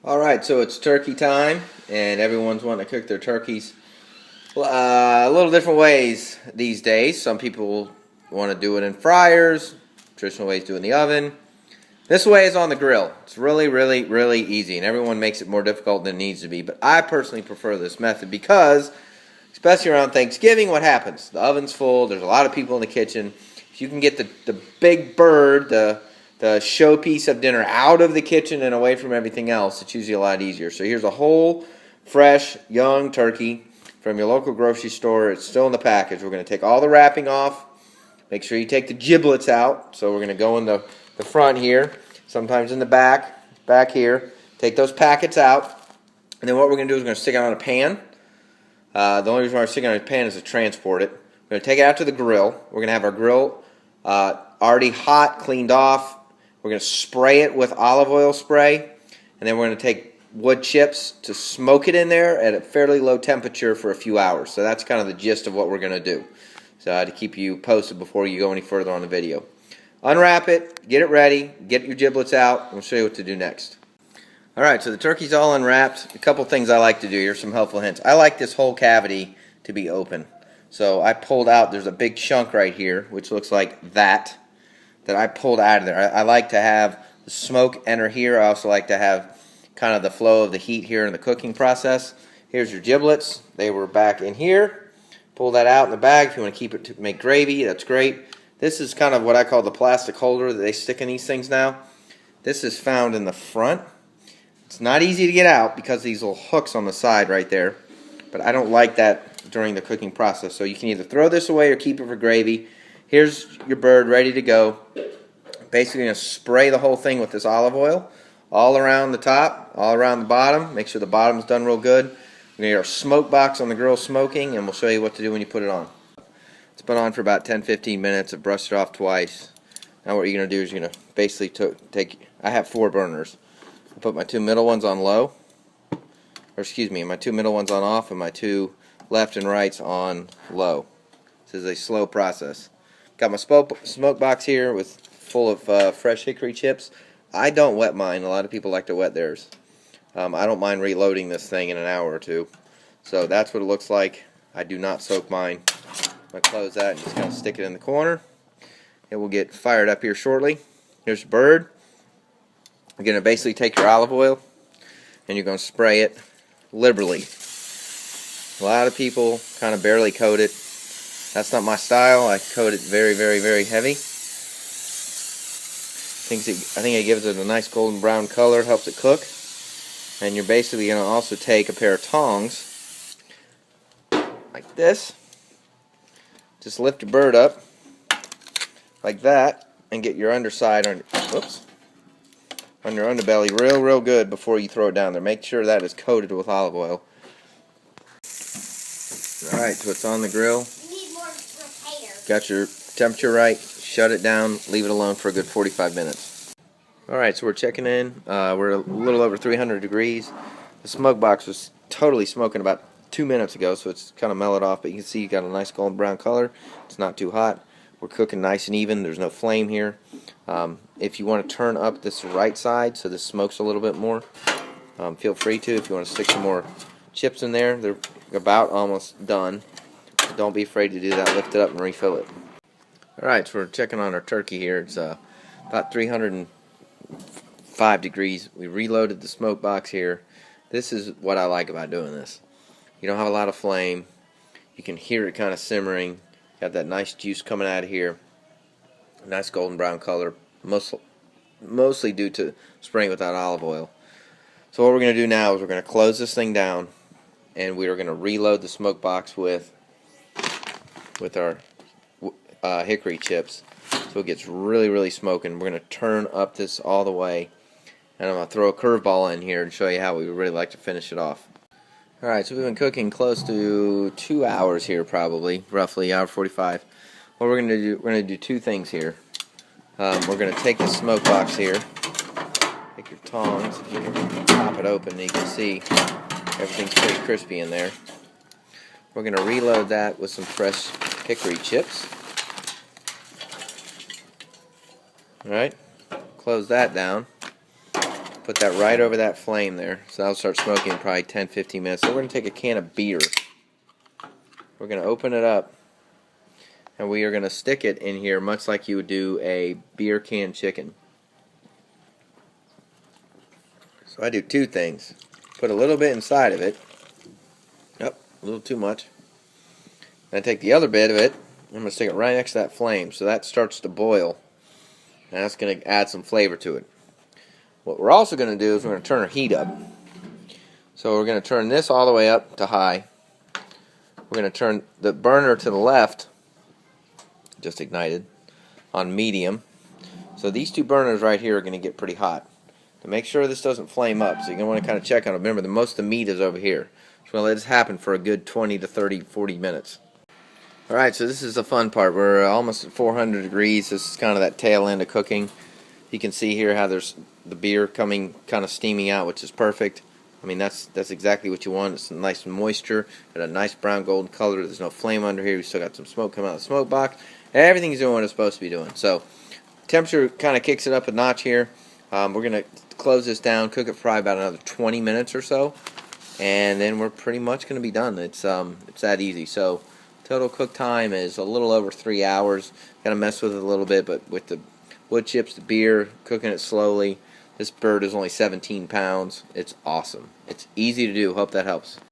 Alright, so it's turkey time, and everyone's wanting to cook their turkeys a little different ways these days. Some people want to do it in fryers, traditional ways do it in the oven. This way is on the grill. It's really easy, and everyone makes it more difficult than it needs to be. But I personally prefer this method because, especially around Thanksgiving, what happens? The oven's full, there's a lot of people in the kitchen. If you can get the big bird, the showpiece of dinner out of the kitchen and away from everything else, it's usually a lot easier. So here's a whole, fresh, young turkey from your local grocery store. It's still in the package. We're going to take all the wrapping off. Make sure you take the giblets out. So we're going to go in the front here, sometimes in the back here. Take those packets out. And then what we're going to do is we're going to stick it on a pan. The only reason why we're sticking it on a pan is to transport it. We're going to take it out to the grill. We're going to have our grill already hot, cleaned off. We're going to spray it with olive oil spray, and then we're going to take wood chips to smoke it in there at a fairly low temperature for a few hours. So that's kind of the gist of what we're going to do. So I had to keep you posted before you go any further on the video. Unwrap it, get it ready, get your giblets out, and we'll show you what to do next. Alright, so the turkey's all unwrapped. A couple things I like to do. Here's some helpful hints. I like this whole cavity to be open. So I pulled out, there's a big chunk right here, which looks like that I pulled out of there. I like to have the smoke enter here. I also like to have kind of the flow of the heat here in the cooking process. Here's your giblets. They were back in here. Pull that out in the bag. If you want to keep it to make gravy, that's great. This is kind of what I call the plastic holder that they stick in these things now. This is found in the front. It's not easy to get out because of these little hooks on the side right there. But I don't like that during the cooking process. So you can either throw this away or keep it for gravy. Here's your bird ready to go. Basically going to spray the whole thing with this olive oil all around the top, all around the bottom. Make sure the bottom's done real good. We're going to get our smoke box on the grill smoking, and we'll show you what to do when you put it on. It's been on for about 10-15 minutes. I've brushed it off twice. Now what you're going to do is you're going to basically take, I have 4 burners. I put my 2 middle ones on low, or excuse me, my 2 middle ones on off, and my 2 left and rights on low. This is a slow process. Got my smoke box here with full of fresh hickory chips. I don't wet mine. A lot of people like to wet theirs. I don't mind reloading this thing in an hour or two. So that's what it looks like. I do not soak mine. I'm going to close that and just kind of stick it in the corner. It will get fired up here shortly. Here's your bird. You're going to basically take your olive oil and you're going to spray it liberally. A lot of people kind of barely coat it. That's not my style. I coat it very heavy. I think it gives it a nice golden brown color, helps it cook. And you're basically going to also take a pair of tongs, like this. Just lift your bird up, like that, and get your underside on your underbelly real good before you throw it down there. Make sure that is coated with olive oil. Alright, so it's on the grill. Got your temperature right, shut it down, leave it alone for a good 45 minutes. Alright, so we're checking in. We're a little over 300 degrees. The smoke box was totally smoking about 2 minutes ago, so it's kind of mellowed off, but you can see you got a nice golden brown color. It's not too hot. We're cooking nice and even. There's no flame here. If you want to turn up this right side so this smokes a little bit more, feel free to. If you want to stick some more chips in there, they're about almost done. Don't be afraid to do that. Lift it up and refill it. Alright, so we're checking on our turkey here. It's about 305 degrees. We reloaded the smoke box here. This is what I like about doing this. You don't have a lot of flame. You can hear it kind of simmering. Got that nice juice coming out of here. Nice golden brown color. Mostly due to spraying with that olive oil. So what we're going to do now is we're going to close this thing down, and we are going to reload the smoke box with our hickory chips, so it gets really smoking. We're going to turn up this all the way, and I'm going to throw a curveball in here and show you how we would really like to finish it off. Alright, so we've been cooking close to 2 hours here, probably, roughly, hour 45. What we're going to do, we're going to do 2 things here. We're going to take the smoke box here, take your tongs, if you can pop it open, and you can see everything's pretty crispy in there. We're going to reload that with some fresh hickory chips. Alright, close that down. Put Put that right over that flame there. So that'll start smoking in probably 10-15 minutes. So we're going to take a can of beer. We're going to open it up. And we are going to stick it in here much like you would do a beer can chicken. So I do two things. Put a little bit inside of it. Oh, a little too much. Then I take the other bit of it. I'm going to stick it right next to that flame. So that starts to boil. And that's going to add some flavor to it. What we're also going to do is we're going to turn our heat up. So we're going to turn this all the way up to high. We're going to turn the burner to the left, just ignited, on medium. So these two burners right here are going to get pretty hot. To make sure this doesn't flame up, so you're going to want to kind of check on it. Remember, most of the meat is over here. So we'll let this happen for a good 20 to 30, 40 minutes. Alright, so this is the fun part. We're almost at 400 degrees. This is kind of that tail end of cooking. You can see here how there's the beer coming, kind of steaming out, which is perfect. I mean, that's exactly what you want. It's a nice moisture, got a nice brown golden color. There's no flame under here. We still got some smoke coming out of the smoke box. Everything's doing what it's supposed to be doing. So, temperature kind of kicks it up a notch here. We're going to close this down, cook it for probably about another 20 minutes or so, and then we're pretty much going to be done. It's that easy. So, total cook time is a little over 3 hours. Got to mess with it a little bit, but with the wood chips, the beer, cooking it slowly. This bird is only 17 pounds. It's awesome. It's easy to do. Hope that helps.